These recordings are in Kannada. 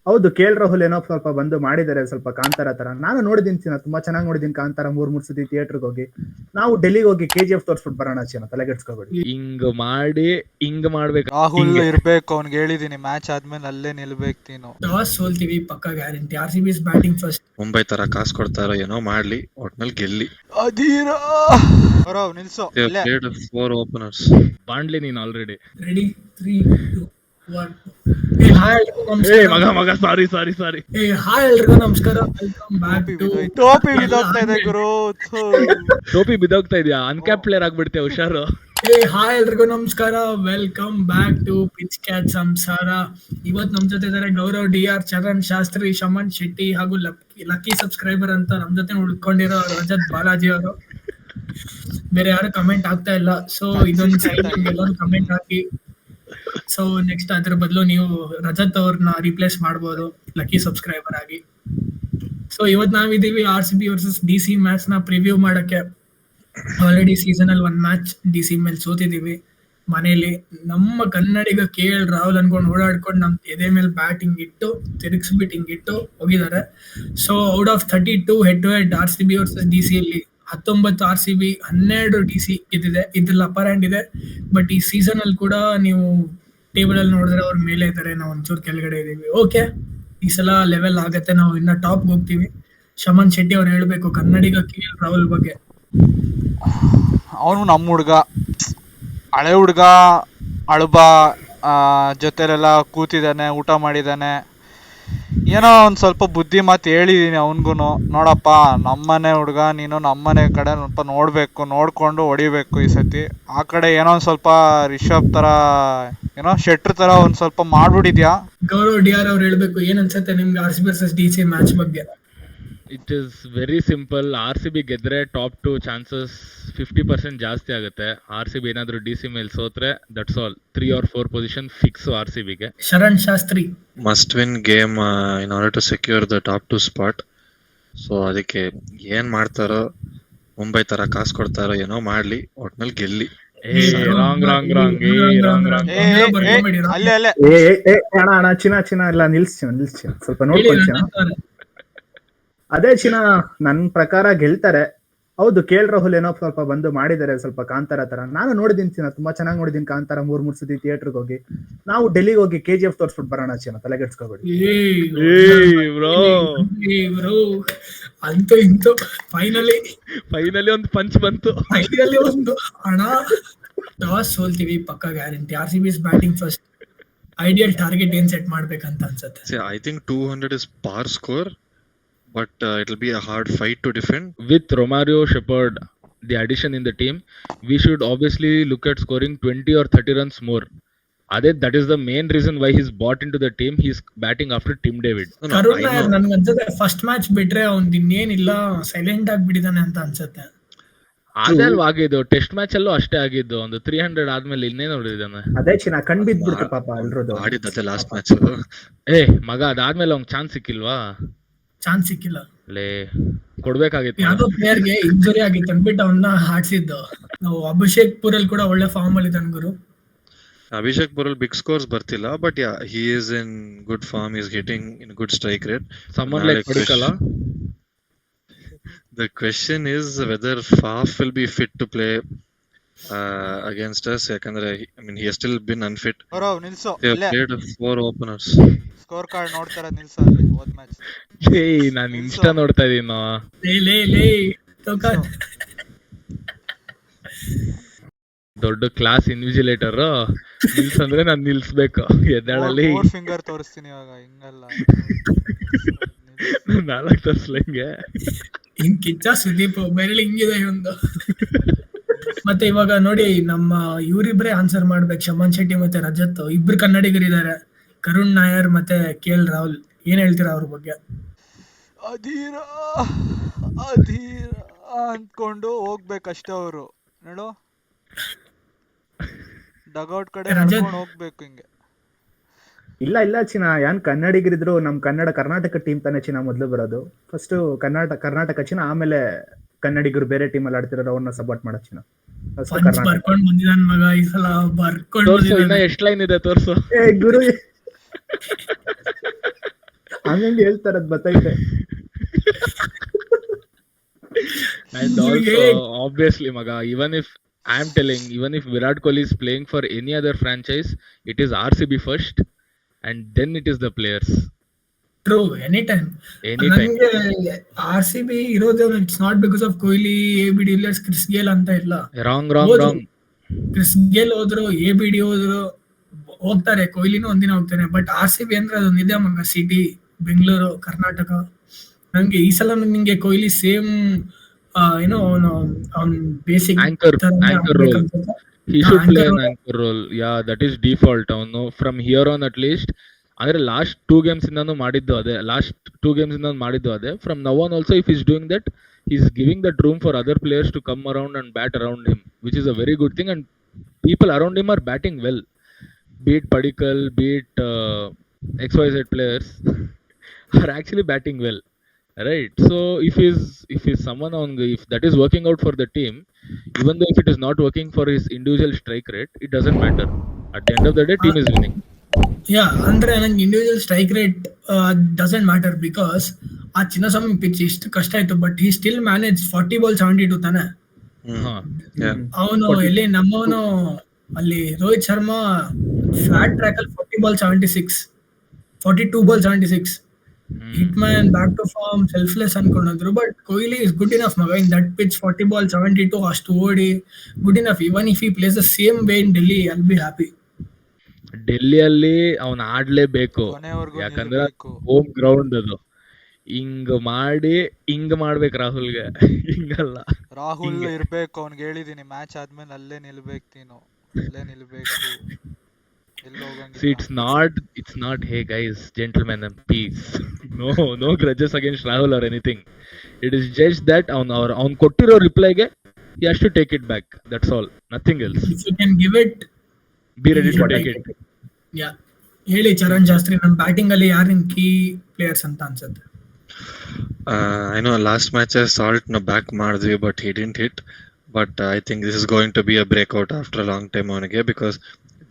ಹೌದು, KL ರಾಹುಲ್ ಏನೋ ಸ್ವಲ್ಪ ಬಂದು ಮಾಡಿದ್ದಾರೆ ಸ್ವಲ್ಪ ಕಾಂತಾರ ತರ. ನಾನು ನೋಡಿದೀನಿ ಚಿನ್ನ, ತುಂಬಾ ಚೆನ್ನಾಗಿ ನೋಡಿದೀನಿ ಕಾಂತಾರ 3 ಸತಿ ಥಿಯೇಟರ್ಗೆ ಹೋಗಿ. ನಾವು ಡೆಲ್ಲಿಗೆ ಹೋಗಿ KGF ತೋರ್ಸ್ಬಿಟ್ಟು ಬರೋಣ ಚಿನ್ನ, ತಲೆಗೆಡ್ಸ್ಕೊಬೇಡಿ. ಹಿಂಗ್ ಮಾಡಿ ಹಿಂಗ್ ಮಾಡ್ಬೇಕು. ರಾಹುಲ್ ಇರ್ಬೇಕು, ಅವ್ನಿಗೆ ಹೇಳಿದೀನಿ ಮ್ಯಾಚ್ ಆದ್ಮೇಲೆ ಅಲ್ಲೇ ನಿಲ್ಬೇಕು ನೀನು. ಟಾಸ್ ಸೋಲ್ತೀವಿ ಪಕ್ಕ guarantee. RCB is batting first. Mumbai ತರ ಕಾಸು ಕೊಡ್ತಾರೋ ಏನೋ ಮಾಡ್ಲಿ, ಒಟ್ನಲ್ಲಿ ಗೆಲ್ಲಿ. ಅಧೀರ ನಿಲ್ಸು. They have played 4 openers. ಬಾಂಡ್ಲಿ ನೀನ್ ಆಲ್ರೆಡಿ ರೆಡಿ 3 2 1. ಹಾಯ್ ಮಗ ಸಾರಿ ಹಾಯ್ ಎಲ್ರಿಗೂ ನಮಸ್ಕಾರ. ವೆಲ್ಕಮ್ ಬ್ಯಾಕ್ ಟು ಟೋಪಿ ಬಿದ್ದೋಗ್ತಾ ಇದೆ ಗುರು. ಟೋಪಿ ಬಿದ್ದೋಗ್ತಾ ಇದೆಯಾ? ಅನ್ಕ್ಯಾಪ್ ಪ್ಲೇಯರ್ ಆಗ್ಬಿಡ್ತೇವೆ, ಹುಷಾರು. ಹಾಯ್ ಎಲ್ರಿಗೂ ನಮಸ್ಕಾರ. Welcome back to pitch catch ಸಂಸಾರ. ಇವತ್ತು ನಮ್ ಜೊತೆ ಇದಾರೆ ಗೌರವ್ DR, ಚರಣ್ ಶಾಸ್ತ್ರಿ, ಶಮನ್ ಶೆಟ್ಟಿ ಹಾಗೂ ಲಕ್ಕಿ ಸಬ್ಸ್ಕ್ರೈಬರ್ ಅಂತ ನಮ್ ಜೊತೆ ಉಳ್ಕೊಂಡಿರೋ ರಜತ್ ಬಾಲಾಜಿ ಅವರು. ಬೇರೆ ಯಾರು ಕಮೆಂಟ್ ಆಗ್ತಾ ಇಲ್ಲ. ಸೊ ಇದೊಂದು ಎಲ್ಲರೂ ಕಮೆಂಟ್ ಹಾಕಿ. ಸೊ ನೆಕ್ಸ್ಟ್ ಅದ್ರ ಬದಲು ನೀವು ರಜತ್ ಅವ್ರನ್ನ ರಿಪ್ಲೇಸ್ ಮಾಡ್ಬೋದು ಲಕ್ಕಿ ಸಬ್ಸ್ಕ್ರೈಬರ್ ಆಗಿ. ಸೊ ಇವತ್ತು ನಾವಿದೀವಿ RCB ವರ್ಸಸ್ DC ಮ್ಯಾಚ್ ನ ಪ್ರಿವ್ಯೂ ಮಾಡಕ್ಕೆ. ಆಲ್ರೆಡಿ ಸೀಸನ್ ಅಲ್ಲಿ 1 ಮ್ಯಾಚ್ DC ಮೇಲೆ ಸೋತಿದೀವಿ ಮನೇಲಿ. ನಮ್ಮ ಕನ್ನಡಿಗ KL ರಾಹುಲ್ ಅನ್ಕೊಂಡು ಓಡಾಡ್ಕೊಂಡು ನಮ್ ಎದೆ ಮೇಲೆ ಬ್ಯಾಟಿಂಗ್ ಇಟ್ಟು ತಿರುಗಿಸ್ಬಿಟ್ಟು ಹಿಂಗಿಟ್ಟು ಹೋಗಿದ್ದಾರೆ. So out of 32 head to head RCB versus DC ಅಲ್ಲಿ 19 RCB, 12 DC ಗೆದ್ದಿದೆ. ಇದ್ರಲ್ಲಿ ಅಪ್ಪರ್ ಹ್ಯಾಂಡ್ ಇದೆ. ಬಟ್ ಈ ಸೀಸನ್ ಅಲ್ಲಿ ಕೂಡ ನೀವು ಟೇಬಲ್ ಅಲ್ಲಿ ನೋಡಿದ್ರೆ ಅವ್ರ ಮೇಲೆ ಇದ್ದಾರೆ, ನಾವು ಒಂಚೂರು ಕೆಳಗಡೆ ಇದೀವಿ. ಓಕೆ, ಈ ಸಲ ಲೆವೆಲ್ ಆಗತ್ತೆ, ನಾವು ಇನ್ನ ಟಾಪ್ ಹೋಗ್ತೀವಿ. ಶಮನ್ ಶೆಟ್ಟಿ ಅವ್ರು ಹೇಳ್ಬೇಕು ಕನ್ನಡಿಗ KL ರಾಹುಲ್ ಬಗ್ಗೆ. ಅವನು ನಮ್ಮ ಹುಡ್ಗ, ಹಳೆ ಹುಡ್ಗ, ಅಳುಬ ಜೊತೆಲೆಲ್ಲ ಕೂತಿದ್ದಾನೆ, ಊಟ ಮಾಡಿದ್ದಾನೆ. ಏನೋ ಒಂದು ಸ್ವಲ್ಪ ಬುದ್ಧಿ ಮಾತು ಹೇಳಿದೀನಿ ಅವನ್ಗೂ. ನೋಡಪ್ಪ, ನಮ್ಮನೆ ಹುಡ್ಗ ನೀನು, ನಮ್ಮನೆ ಕಡೆ ಸ್ವಲ್ಪ ನೋಡ್ಬೇಕು, ನೋಡ್ಕೊಂಡು ಹೊಡಿಬೇಕು ಈ ಸತಿ. ಆ ಕಡೆ ಏನೋ ಒಂದ್ ಸ್ವಲ್ಪ ರಿಷಬ್ ತರ, ಏನೋ ಶೆಟ್ರ್ ತರ ಒಂದ್ ಸ್ವಲ್ಪ ಮಾಡ್ಬಿಟ್ಟಿದ್ಯಾ. ಗೌರವ್ DR ಅವ್ರು ಹೇಳ್ಬೇಕು ಏನ್ ಅನ್ಸುತ್ತೆ ನಿಮ್ಗೆ RCB ವರ್ಸಸ್ DC ಮ್ಯಾಚ್ ಬಗ್ಗೆ. It is very simple. RCB ಗೆದ್ರೆ ಟಾಪ್ 2 ಚಾನ್ಸಸ್ 50% ಜಾಸ್ತಿ ಆಗುತ್ತೆ. RCB ಏನಾದ್ರು DC ಮೇಲೆ ಸೋತ್ರೆ that's all, 3 or 4 position fix RCB ಗೆ. Sharan Shastri Must win game in order to secure the top 2 spot. So ಅದಕ್ಕೆ ಏನ್ ಮಾಡ್ತಾರೋ, ಮುಂಬೈ ತರ ಕಾಸು ಕೊಡ್ತಾರೋ ಏನೋ ಮಾಡ್ಲಿ, ಒಟ್ನಲ್ಲಿ ಗೆಲ್ಲಿ. ರಾಂಗ್ ಅಲ್ಲೇ ಅಲ್ಲೇ ಅಣ್ಣ ಚಿನ್ನ ಇಲ್ಲ, ನಿಲ್ಸ್ ಚಿನ್ನ ಸ್ವಲ್ಪ ನೋಡ್ಕೊಳ್ಳಿ ಚಿನ್ನ. ಅದೇ ಚಿನ್ನ, ನನ್ ಪ್ರಕಾರ ಗೆಲ್ತಾರೆ. ಹೌದು, KL ರಾಹುಲ್ ಏನೋ ಸ್ವಲ್ಪ ಬಂದು ಮಾಡಿದ್ದಾರೆ ಸ್ವಲ್ಪ ಕಾಂತಾರ ತರ. ನಾನು ನೋಡಿದೀನಿ ಚಿನ್ನ, ತುಂಬಾ ಚೆನ್ನಾಗಿ ನೋಡಿದೀನಿ ಕಾಂತಾರ 3 ಸತಿ ಥಿಯೇಟರ್ಗೆ ಹೋಗಿ. ನಾವು ಡೆಲ್ಲಿಗೆ ಹೋಗಿ KGF ತೋರ್ಸ್ಬಿಟ್ಟು ಬರೋಣ ಚಿನ್ನ, ತಲೆಗೆಡ್ಸ್ಕೊಬೇಡಿ. ಬ್ರೋ ಅಂತೂ ಇಂತೂ ಫೈನಲಿ ಒಂದು ಪಂಚ್ ಬಂತು. ಒಂದು ಹಣ. ಟಾಸ್ ಸೋಲ್ತೀವಿ ಪಕ್ಕ guarantee. RCB is batting first. Ideal target ಏನ್ ಸೆಟ್ ಮಾಡ್ಬೇಕಂತ ಅನ್ಸುತ್ತೆ. I think 200 is par score, but it'll be a hard fight to defend. With Romario Shepherd, the addition in the team, we should obviously look at scoring 20 or 30 runs more. That is the main reason why he's bought into the team. He's batting after Tim David. Karun Nair ನನ್ಗೆ ಅನ್ಸುತ್ತೆ ಫಸ್ಟ್ ಮ್ಯಾಚ್ ಬಿಟ್ರೆ ಅವ್ನ್ ಇನ್ನೇನಿಲ್ಲ, ಸೈಲೆಂಟ್ ಆಗಿಬಿಟ್ಟಿದಾನೆ ಅಂತ ಅನ್ಸುತ್ತೆ. ಅದಲ್ವಾ ಆಗಿದ್ದು, ಟೆಸ್ಟ್ ಮ್ಯಾಚ್ ಅಲ್ಲೂ ಅಷ್ಟೇ ಆಗಿದ್ದು. ಒಂದು 300 ಆದ್ಮೇಲೆ ಇನ್ನೇನು ನೋಡಿದಾನೆ. ಅದೇ ಚಿನ್ನ ಕಣ್ ಬಿದ್ಬಿಡ್ತು ಪಾಪ ಎಲ್ರದ್ದು. ಆಡಿದ್ದೆ ಲಾಸ್ಟ್ ಮ್ಯಾಚ್. ಮಗ, ಅದಾದ್ಮೇಲೆ ಅವ್ನ್ ಚಾನ್ಸ್ ಸಿಕ್ಕಿಲ್ವಾ? ಚಾನ್ಸ್ ಸಿಕ್ಕಿಲ್ಲ, ಕೊಡ್ಬೇಕಾಗಿತ್ತು. ಯಾವ್ದೋ ಪ್ಲೇಯರ್ಗೆ ಇಂಜುರಿ ಆಗಿತ್ತು ಅಂದ್ಬಿಟ್ಟು ಅವನ್ನ ಆಡ್ಸಿದ್ದು. ನಾವು ಅಭಿಷೇಕ್ ಪುರಲ್ ಕೂಡ ಒಳ್ಳೆ ಫಾರ್ಮ್ ಅಲ್ಲಿ ಇದ್ದಾನೆ ಗುರು. ಅಭಿಷೇಕ್ ಪುರಲ್ ಬಿಗ್ ಸ್ಕೋರ್ಸ್ ಬರ್ತಿಲ್ಲ, but he is in good form. He's hitting in good strike rate. Someone like Padikala. The question is whether Faf will be fit to play against us. Yakandre, I mean, he has still been unfit. ನಿಲ್ಸು. They have played 4 openers. Score card ನೋಡ್ತಾರ ನಿಲ್ಸು. ಅಲ್ಲಿ ಹೋದ್ ಮ್ಯಾಚ್ ನಾನು ಇನ್ಸ್ಟಾ ನೋಡ್ತಾ ಇದೀನೋ. ದೊಡ್ಡ ಕ್ಲಾಸ್ ಇನ್ವಿಜಿಲೇಟರ್ ನಿಲ್ಸಂದ್ರೆ ನಾನು ನಿಲ್ಸ್ಬೇಕು ಎದ್ದಾಳಲ್ಲಿ. 4 ಫಿಂಗರ್ ತೋರಿಸ್ತೀನಿ ಇವಾಗ, ಹಿಂಗಲ್ಲ 4 ತೋರಿಸ್ಲಂಗೆ. ಹಿಂಗ್ ಕಿಚ್ಚ ಸುದೀಪ್ ಬೆರಳು ಹಿಂಗಿದೆ ಒಂದು. ಮತ್ತೆ ಇವಾಗ ನೋಡಿ, ನಮ್ಮ ಇವರಿಬ್ರೆ ಆನ್ಸರ್ ಮಾಡ್ಬೇಕು, ಶಮನ್ ಶೆಟ್ಟಿ ಮತ್ತೆ ರಜತ್. ಇಬ್ರು ಕನ್ನಡಿಗರಿದ್ದಾರೆ, ಕರುಣ್ ನಾಯರ್ ಮತ್ತೆ KL ರಾಹುಲ್. ಏನ್ ಹೇಳ್ತೀರಾ ಅವ್ರ ಬಗ್ಗೆ? ಅಧೀರ ಅಂದ್ಕೊಂಡು ಹೋಗ್ಬೇಕಷ್ಟೇ ಅವರು. ನೋಡು, ಡಗೌಟ್ ಕಡೆ ನಡ್ಕೊಂಡು ಹೋಗ್ಬೇಕು ಹಿಂಗೆ. ಇಲ್ಲ ಚಿನ್ನ, ಯಾನ್ ಕನ್ನಡಿಗರಿದ್ರು ನಮ್ ಕರ್ನಾಟಕ ಟೀಮ್ ತಾನೇ ಚಿನ್ನ ಮೊದ್ಲು ಬರೋದು. ಫಸ್ಟ್ ಕರ್ನಾಟಕ ಚಿನ್ನ, ಆಮೇಲೆ ಕನ್ನಡಿಗರು ಬೇರೆ ಟೀಮ್ ಅಲ್ಲಿ ಆಡ್ತಿರೋ ಅವ್ರನ್ನ ಸಪೋರ್ಟ್ ಮಾಡೋ ಚಿನ್ನ. ಬರ್ಕೊಂಡ್ ಬಂದಿದ್ದಾನ ಮಗ ಈ ಸಲ, ಬರ್ಕೊಂಡು ಎಷ್ಟು ಲೈನ್ ಇದೆ ತೋರ್ಸು. ಗುರು ಹಂಗಂಗೆ ಹೇಳ್ತಾರದ್ ಬತ್ತೈತೆ. And also, obviously, Maga, even if Virat Kohli is playing for any other franchise, it is RCB first, and then it is the players. True any time. Anytime. ನಂಗೆ RCB ಇರೋದು it's not because of Kohli, AB de Villiers, Chris Gayle ಅಂತ ಇಲ್ಲ. Wrong. ಕ್ರಿಸ್ ಗೇಲ್ ಹೋದ್ರು, AB de ಹೋದ್ರು, ಹೋಗ್ತಾರೆ. ಕೊಹ್ಲಿನೂ ಒಂದಿನ ಹೋಗ್ತಾನೆ. ಬಟ್ RCB ಅಂದ್ರೆ ಅದೊಂದು ಇದೆ ಮಗ, ಸಿಟಿ, ಬೆಂಗಳೂರು, ಕರ್ನಾಟಕ. ನಂಗೆ ಈ ಸಲ ನಿಂಗೆ ಕೊಹ್ಲಿ ಸೇಮ್ ಏನೋ ಅವ್ನ್ basic Anchor role. He should play an anchor role. Yeah, that is default. From here on at least. ಅಂದ್ರೆ ಲಾಸ್ಟ್ 2 games ಇಂದಾನು ಮಾಡಿದ್ದು ಅದೇ. From now on also, if he's doing that, he's giving that room for other players to come around and bat around him, which is a very good thing. And people around him are batting well. Be it Padikkal, be it XYZ players are actually batting well, right? So if he's someone if that is working out for the team, even though if it is not working for his individual strike rate, it doesn't matter. At the end of the day, team is winning. ಯಾ, ಅಂದ್ರೆ ನಂಗೆ individual strike rate doesn't matter because ಆ ಚಿನ್ನಸ್ವಾಮಿ ಪಿಚ್ ಇಷ್ಟು ಕಷ್ಟ ಆಯ್ತು, but he still manage 40 ball 72 ತಾನೆ. ಅವನು ಎಲ್ಲಿ ನಮ್ಮವನು ಅಲ್ಲಿ ರೋಹಿತ್ ಶರ್ಮಾ ಫ್ಲಾಟ್ ಟ್ರ್ಯಾಕ್ ಅಲ್ಲಿ 40 ball 76, 42 ball 76, hit man back to form, selfless ಅನ್ಕೊಂಡಿದ್ರು. But Kohli is good enough ಮಗ ಇನ್ ದಟ್ ಪಿಚ್. 40 ಬಾಲ್ 72 ಅಷ್ಟು ಓಡಿ good enough. Even if he plays the same way in Delhi, I'll be happy. ಡೆಲ್ಲಿಯಲ್ಲಿ ಅವನು ಆಡ್ಲೇಬೇಕು, ಯಾಕಂದ್ರೆ ಹೋಮ್ ಗ್ರೌಂಡ್ ಅದು. ಹಿಂಗ್ ಮಾಡ್ಬೇಕು ರಾಹುಲ್ಗೆ. ಹಿಂಗಲ್ಲ, ರಾಹುಲ್ ಇರ್ಬೇಕು. ಅವ್ನಿಗೆ ಹೇಳಿದೀನಿ ಮ್ಯಾಚ್ ಆದ್ಮೇಲೆ ಅಲ್ಲೇ ನಿಲ್ಬೇಕು, ನೀನು ಅಲ್ಲೇ ನಿಲ್ಬೇಕು, ಎಲ್ಲಿ ಹೋಗಂಗಿಲ್ಲ. It's not, hey guys, gentlemen and peace. No grudges against Rahul or anything. It is just that ಅವನ್ ಕೊಟ್ಟಿರೋ ರಿಪ್ಲೈಗೆ he has to take it back. That's all. Nothing else. If you can give it, Be ready to take it. ಯಾ, ಹೇಳಿ ಚರಣ್ ಶಾಸ್ತ್ರಿ, ನಮ್ಮ ಬ್ಯಾಟಿಂಗ್ ಅಲ್ಲಿ ಯಾರು ನಿಮ್ ಕೀ ಪ್ಲೇಯರ್ಸ್ ಅಂತ ಅನ್ಸುತ್ತೆ? I know last match Salt back ಮಾಡಿದ್ವಿ, but he didn't hit. But I think this is going to be a breakout after a long time ಅವನಿಗೆ, because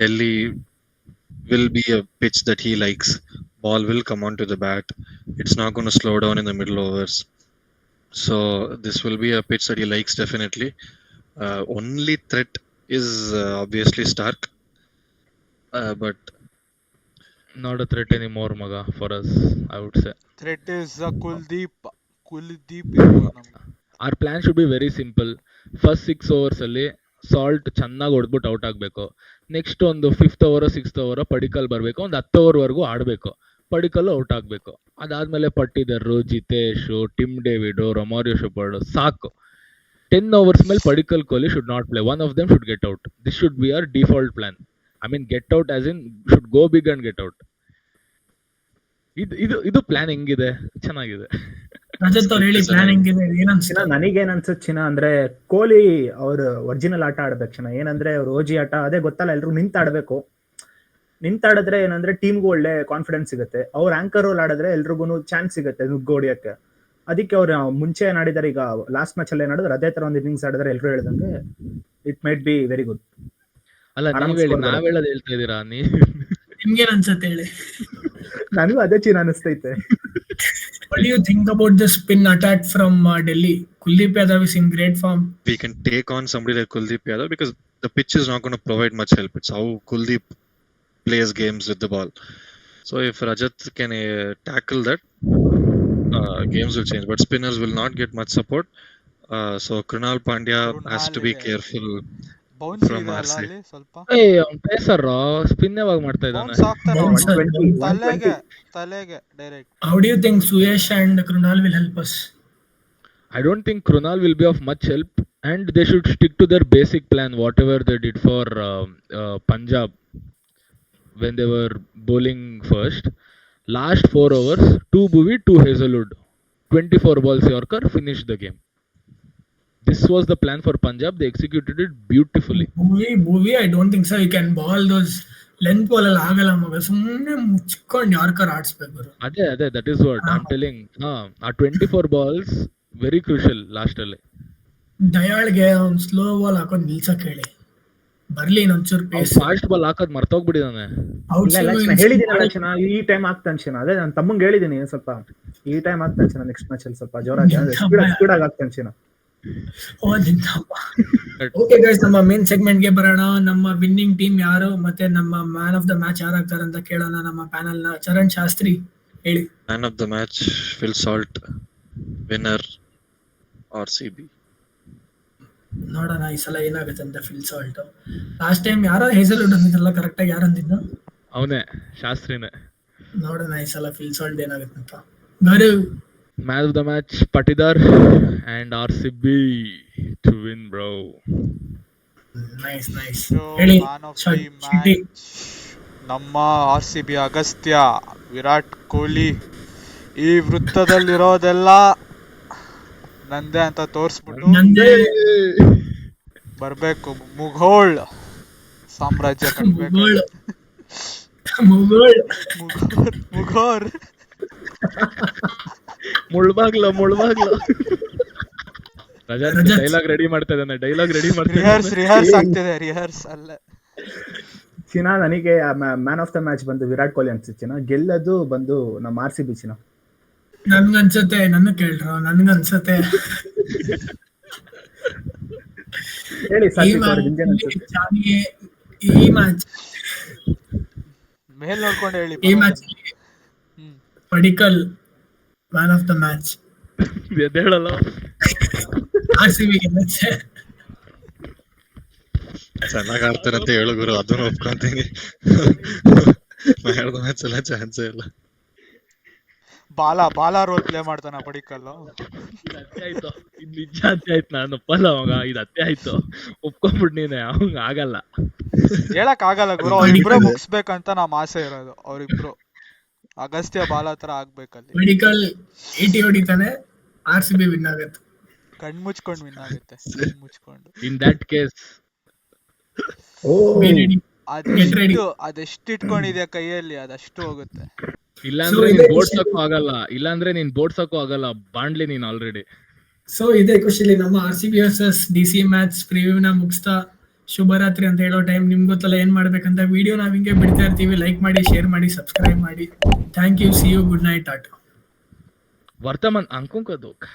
Delhi will be a pitch that he likes. Ball will come onto the bat. It's not going to slow down in the middle overs. So this will be a pitch that he likes definitely. Only threat is obviously Stark. But not a threat anymore, Maga, for us, I would say. Threat is Kuldeep. Our plan should be very simple. First 6 overs ಅಲ್ಲಿ ಸಾಲ್ಟ್ ಚೆನ್ನಾಗಿ ಹೊಡೆದ್ಬಿಟ್ಟು ಔಟ್ ಆಗಬೇಕು. ನೆಕ್ಸ್ಟ್ ಒಂದು 5th over 6th over Padikkal ಬರಬೇಕು. ಒಂದು 10 over ವರೆಗೂ ಆಡಬೇಕು, ಪಡಿಕಲ್ ಔಟ್ ಆಗಬೇಕು. ಅದಾದ್ಮೇಲೆ ಪಟ್ಟಿದರ್, ಜಿತೇಶ್, ಟಿಮ್ ಡೇವಿಡ್, ರೊಮಾರಿಯೋ ಶೆಪರ್ಡ್ ಸಾಕು. 10 overs ಮೇಲೆ Padikkal, Kohli should not play. One of them should get out. This should be our default plan. I mean, get out as in should go big and get out. ಇದು ಪ್ಲಾನ್ ಹೆಂಗಿದೆ? ಚೆನ್ನಾಗಿದೆ. ರಜತ್ ಅವ್ರು ಹೇಳಿ, ಪ್ಲಾನ್ ಹೆಂಗಿದೆ, ಏನನ್ಸಿಲ್ಲ? ನನಗೇನ್ ಅನ್ಸುತ್ತೆ ಚಿನ್ನ ಅಂದ್ರೆ, ಕೊಹ್ಲಿ ಅವ್ರ ಒರಿಜಿನಲ್ ಆಟ ಆಡ್ಬೇಕು ಚಿನ್ನ. ಏನಂದ್ರೆ ಅವ್ರ ಓಜಿ ಆಟ ಅದೇ ಗೊತ್ತಲ್ಲ, ಎಲ್ರು ನಿಂತಾಡ್ಬೇಕು. ನಿಂತಾಡಿದ್ರೆ ಏನಂದ್ರೆ ಟೀಮ್ಗೂ ಒಳ್ಳೆ ಕಾನ್ಫಿಡೆನ್ಸ್ ಸಿಗುತ್ತೆ. ಅವ್ರ ಆಂಕರ್ ರೋಲ್ ಆಡಿದ್ರೆ ಎಲ್ರಿಗೂ ಚಾನ್ಸ್ ಸಿಗುತ್ತೆ ನುಗ್ಗು ಹೊಡಿಯಕ್ಕೆ. ಅದಕ್ಕೆ ಅವ್ರು ಮುಂಚೆ ಏನಾಡಿದಾರೆ, ಈಗ ಲಾಸ್ಟ್ ಮ್ಯಾಚ್ ಅಲ್ಲಿ ಏನಾಡಿದ್ರೆ ಅದೇ ತರ ಒಂದು ಇನ್ನಿಂಗ್ಸ್ ಆಡಿದ್ರೆ ಎಲ್ರು ಹೇಳ್ದಂಗೆ it might be very good. ಅಲ್ಲ, ನಾವ್ ಹೇಳೋದು ಹೇಳ್ತಾ ಇದೀರಾ? ನಿಮ್ಗೇನ್ ಅನ್ಸುತ್ತೆ ಹೇಳಿ? ನನಗೂ ಅದೇ ಚಿನ್ನ ಅನಿಸ್ತೈತೆ. What do you think about the spin attack from Delhi? Kuldeep Yadav is in great form. We can take on somebody like Kuldeep Yadav because the pitch is not going to provide much help. It's how Kuldeep plays games with the ball. So if Rajat can tackle that, games will change. But spinners will not get much support. So Krunal Pandya has to be careful. Bounce From ಇದೆ our ಅಲ್ಲ side. ಅಲ್ಲಿ ಸ್ವಲ್ಪ. ಪೇಸರ್ ಸ್ಪಿನ್ ಯಾವಾಗ ಮಾಡ್ತಾ ಇದ್ದಾನೆ? ಬೌನ್ಸ್ ಆಗ್ತಾನೆ Bounce ತಲೆಗೆ direct. How do you think Suyesh and Krunal will help us? I don't think Krunal will be of much help, and they should stick to their basic plan, whatever they did for Punjab when they were bowling first. Last 4 overs, 2 Bhuvi, 2 Hazelwood, 24 balls Yorker, finished the game. This was the plan for Punjab. They executed it beautifully. Bhuvi, I don't think so. You can ball those length ball ಅಲ್ಲಿ ಆಗಲ್ಲ ಮಗ. ಸುಮ್ಮನೆ ಮುಚ್ಕೊಂಡು ಯಾರ್ಕರ್ ಆಡಿಸ್ಬೇಕು. ಅದೇ that is what I'm telling. ಆ 24 balls very crucial ಲಾಸ್ಟ್ ಅಲ್ಲಿ. ದಯಾಳ್ಗೆ ಅವ್ನು ಸ್ಲೋ ಬಾಲ್ ಹಾಕೊಂಡು ನಿಲ್ಸಕ್ ಹೇಳಿ. ಬರ್ಲಿ ಇನ್ನೊಂಚೂರು ಪೇಸ್. ಫಾಸ್ಟ್ ಬಾಲ್ ಹಾಕೋದ್ ಮರ್ತೋಗ್ಬಿಟ್ಟಿದಾನೆ. ಇಲ್ಲ ಚಿನ್ನ ಹೇಳಿದೀನಲ್ಲ ಚಿನ್ನ, ಈ ಟೈಮ್ ಆಗ್ತಾನೆ ಚಿನ್ನ. ಅದೇ ನಾನು ತಮ್ಮಂಗೆ ಹೇಳಿದೀನಿ ಸ್ವಲ್ಪ ಈ ಟೈಮ್ ಆಗ್ತಾನೆ ಚಿನ್ನ, ನೆಕ್ಸ್ಟ್ ಮ್ಯಾಚ್ ಅಲ್ಲಿ ಸ್ವಲ್ಪ ಜೋರಾಗಿ ಸ್ಪೀಡ್ ಆಗಿ ಆಗ್ತಾನೆ ಚಿನ್ನ. ಓಕೆ ಗೈಸ್, ನಮ್ಮ ಮೇನ್ ಸೆಗ್ಮೆಂಟ್ ಗೆ ಬರೋಣ. ನಮ್ಮ ವಿನ್ನಿಂಗ್ ಟೀಮ್ ಯಾರು ಮತ್ತೆ ನಮ್ಮ ಮ್ಯಾನ್ ಆಫ್ ದ ಮ್ಯಾಚ್ ಯಾರು ಆಗ್ತಾರೆ ಅಂತ ಕೇಳೋಣ ನಮ್ಮ ಪ್ಯಾನಲ್ ನ. ಚರಣ್ ಶಾಸ್ತ್ರಿ ಹೇಳಿ. Man of the match Phil Salt, winner RCB. ನೋಡೋಣ ಈ ಸಲ ಏನಾಗುತ್ತೆ ಅಂತ. ಫಿಲ್ ಸಾಲ್ಟ್ ಲಾಸ್ಟ್ ಟೈಮ್ ಯಾರೋ ಹೇಸಲ್ವುಡ್ ಅಂದಿದ್ರಲ್ಲ, ಕರೆಕ್ಟ್ ಆಗಿ ಯಾರು ಅಂದಿದ್ದ? ಅವನೇ, ಶಾಸ್ತ್ರಿನೇ. ನೋಡೋಣ ಈ ಸಲ ಫಿಲ್ ಸಾಲ್ಟ್ ಏನಾಗುತ್ತೆ ಅಂತ. Gaurav man of the match Patidar and RCB to win bro. Nice ಹೇಳಿ. ಮ್ಯಾನ್ ಆಫ್ ದಿ ಮ್ಯಾಚ್ ನಮ್ಮ RCB ಅಗಸ್ತ್ಯ, ವಿರಾಟ್ ಕೊಹ್ಲಿ. ಈ ವೃತ್ತದಲ್ಲಿರೋದೆಲ್ಲ ನಂದೇ ಅಂತ ತೋರಿಸ್ಬಿಟ್ಟು ಬರ್ಬೇಕು. ಮುಘೋಳ್ ಸಾಮ್ರಾಜ್ಯ ಕಟ್ಬೇಕು. ಮುಘೋರ್ ಮುಳ್ಬಾಗ್ಲ ರಜತ್ ಡೈಲಾಗ್ ರೆಡಿ ಮಾಡ್ತಾ ಇದ್ದಾನೆ. ರಿಹರ್ಸ್ ಆಗ್ತಿದೆ, ರಿಹರ್ಸ್ ಅಲ್ಲ. ಚಿನ್ನ ನನಗೆ ಮ್ಯಾನ್ ಆಫ್ ದ ಮ್ಯಾಚ್ ಬಂದು ವಿರಾಟ್ ಕೊಹ್ಲಿ ಅನ್ಸುತ್ತೆ ಚಿನ್ನ. ಗೆಲ್ಲದು ಬಂದು ನಮ್ಮ RCB ಚಿನ್ನ. ನನ್ಗನ್ಸತ್ತೆ, ನನ್ನ ಕೇಳ್ರ, ನನ್ಗನ್ಸತ್ತೆ ಹೇಳಿ ಈ ಮ್ಯಾಚ್ ಮೇಲ್ ನೋಡ್ಕೊಂಡು ಹೇಳಿ. ಈ match Padikkal man of the match. ಹೇಳಲ್ಲ. RCB ಗೆಲ್ಲುತ್ತೆ. ಚೆನ್ನಾಗ್ ಆಡ್ತಾರೆ ಅಂತ ಹೇಳು ಗುರು, ಅದನ್ನು ಒಪ್ಕೊಂತೀನಿ. ಮ್ಯಾನ್ ಆಫ್ ದ ಮ್ಯಾಚ್ ಎಲ್ಲ ಚಾನ್ಸೇ ಇಲ್ಲ. ಬಾಲ ರೋಲ್ ಪ್ಲೇ ಮಾಡ್ತಾನ ಪಡಿಕಲ್ಲು. ಇದು ನಿಜ ಅತ್ತೆ ಆಯ್ತು, ನಾನು ಒಪ್ಪಲ್ಲ ಅವಾಗ. ಇದು ಅತ್ತೆ ಆಯ್ತು, ಒಪ್ಕೊಂಡ್ಬಿಡ್ ನೀನೆ. ಅವಂಗ ಆಗಲ್ಲ, ಹೇಳಕ್ ಆಗಲ್ಲ ಗುರು. ಅವ್ರಿಬ್ರೆ ಮುಗಿಸ್ಬೇಕಂತ ನಮ್ ಆಸೆ ಇರೋದು. ಅವ್ರಿಬ್ರು ಅಗಸ್ತ್ಯ ಬಾಲ ಹತ್ರ ಆಗ್ಬೇಕಲ್ಲಿ. ಪಡಿಕಲ್ 80 ಹೊಡಿತಾನೆ, RCB ವಿನ್ ಆಗುತ್ತೆ. ಕಣ್ ಮುಚ್ಕೊಂಡು ವಿನ್ ಆಗುತ್ತೆ. ಮುಚ್ಕೊಂಡು ಇನ್ ದಟ್ ಕೇಸ್ ಅದೆಷ್ಟು ಇಟ್ಕೊಂಡಿದ್ಯಾ ಕೈಯಲ್ಲಿ, ಅದಷ್ಟು ಹೋಗುತ್ತೆ. ಇಲ್ಲಾಂದ್ರೆ ನೀನ್ ಬೋಡ್ಸಕ್ಕೂ ಆಗಲ್ಲ ಬಾಂಡ್ಲಿ ನೀನ್ ಆಲ್ರೆಡಿ. ಸೊ ಇದೇ ಖುಷಿಲಿ ನಮ್ಮ RCB ವರ್ಸಸ್ DC ಮ್ಯಾಚ್ ಪ್ರಿವ್ಯೂನ ಮುಗಿಸ್ತಾ ಶುಭರಾತ್ರಿ ಅಂತ ಹೇಳೋ ಟೈಮ್. ನಿಮ್ಗೆ ಗೊತ್ತಲ್ಲ ಏನ್ ಮಾಡ್ಬೇಕಂತ. ವಿಡಿಯೋ ನಾವ್ ಹಿಂಗೆ ಬಿಡ್ತಾ ಇರ್ತೀವಿ. ಲೈಕ್ ಮಾಡಿ, ಶೇರ್ ಮಾಡಿ, ಸಬ್ಸ್ಕ್ರೈಬ್ ಮಾಡಿ. Thank you, see you, good night, tata. ವರ್ತಮಾನ್ ಅಂಕುಂಕದೋಕ್.